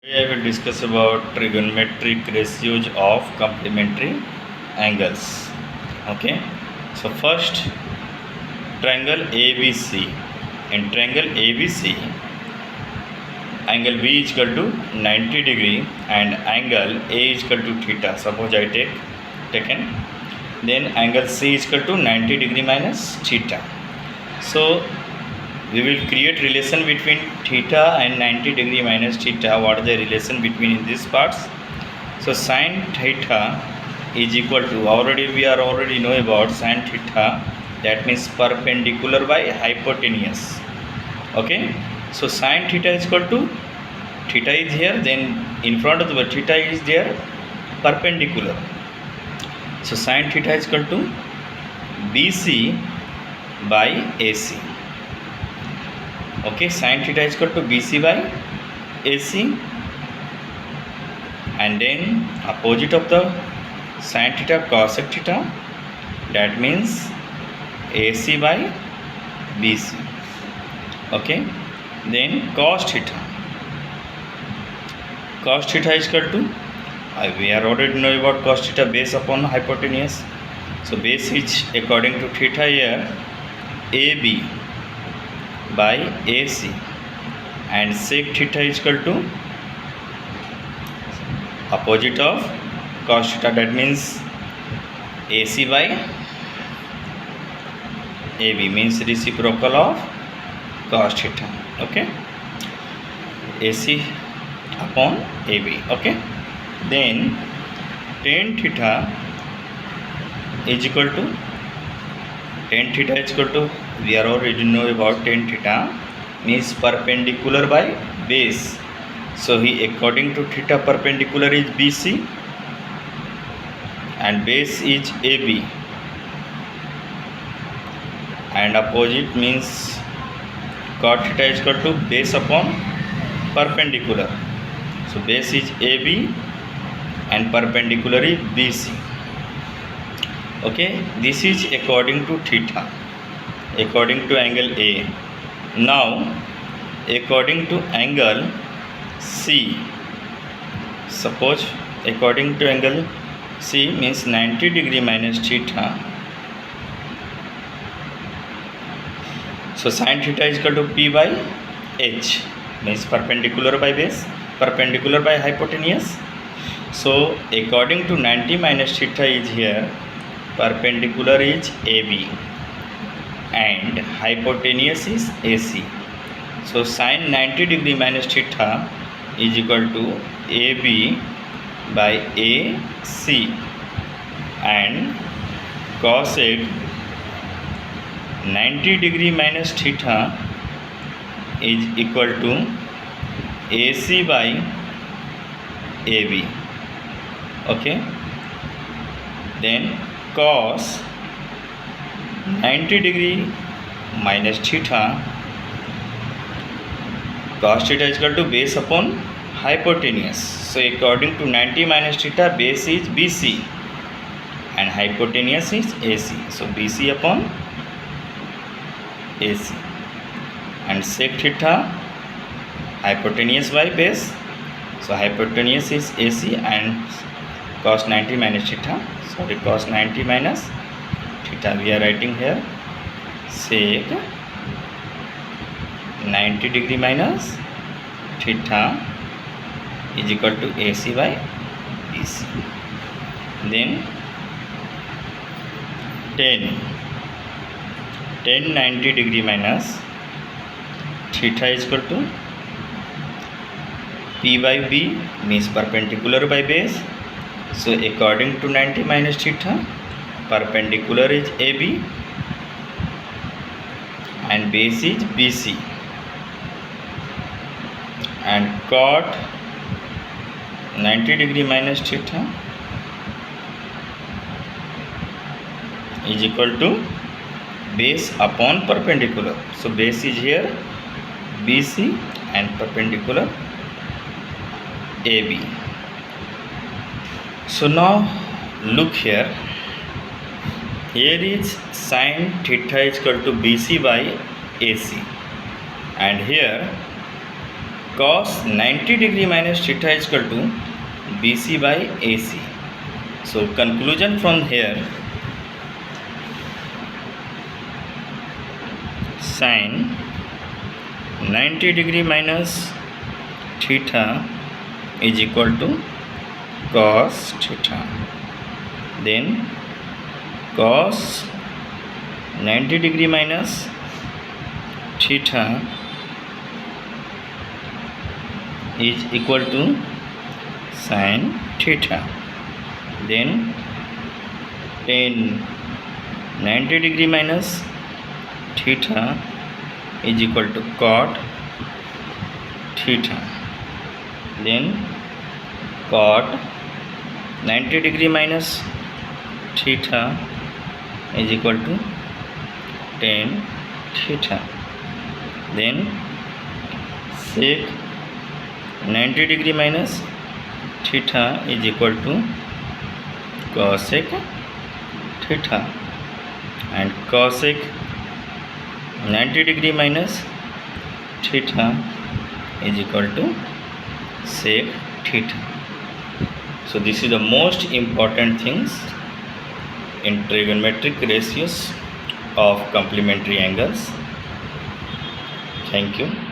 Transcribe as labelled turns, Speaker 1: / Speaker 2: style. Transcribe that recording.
Speaker 1: Today I will discuss about trigonometric ratios of complementary angles. Okay, so first triangle ABC. In triangle ABC, angle B is equal to 90 degree and angle A is equal to theta. Suppose I taken, then angle C is equal to 90 degree minus theta. So we will create relation between theta and 90 degree minus theta. What is the relation between these parts? So sin theta is equal to, we already know about sin theta, that means perpendicular by hypotenuse. Okay, so sin theta is equal to, theta is here, then in front of the theta is there perpendicular. So sin theta is equal to BC by AC. Okay, sin theta is equal to BC by AC, and then opposite of the sin theta cosec theta, that means AC by BC. Okay, then cos theta is equal to, we are already know about cos theta, base upon hypotenuse. So base is according to theta here AB by AC, and sec theta is equal to opposite of cos theta, that means AC by AB, means reciprocal of cos theta. Okay, AC upon AB. Okay, then tan theta is equal to, we are already know about tan theta, means perpendicular by base. So he according to theta perpendicular is BC and base is AB, and opposite means cot theta is equal to base upon perpendicular. So base is AB and perpendicular is BC. Okay, this is according to theta, according to angle A. Now according to angle C, suppose according to angle C means 90 degree minus theta. So sin theta is equal to P by H, means perpendicular by base, perpendicular by hypotenuse. So according to 90 minus theta is here, perpendicular is AB and hypotenuse is AC. So sin 90 degree minus theta is equal to AB by AC, and cosec 90 degree minus theta is equal to AC by AB. Okay, then cos 90 degree minus theta, cos theta is equal to base upon hypotenuse. So according to 90 minus theta, base is BC and hypotenuse is AC. So BC upon AC, and sec theta hypotenuse by base. So hypotenuse is AC and cos 90 minus theta, cos 90 minus theta, we are writing here sec 90 degree minus theta is equal to AC by BC. Then tan 90 degree minus theta is equal to P by B, means perpendicular by base. So according to 90 minus theta, perpendicular is AB and base is BC, and cot 90 degree minus theta is equal to base upon perpendicular. So base is here BC and perpendicular AB. So now look here, here is sin theta is equal to BC by AC, and here cos 90 degree minus theta is equal to BC by AC. So conclusion from here, sin 90 degree minus theta is equal to cos theta. Then cos 90 degree minus theta is equal to sin theta. Then tan 90 degree minus theta is equal to cot theta. Then cot 90 degree minus theta is equal to tan theta. Then sec 90 degree minus theta is equal to cosec theta, and cosec 90 degree minus theta is equal to sec theta. So this is the most important things in trigonometric ratios of complementary angles. Thank you.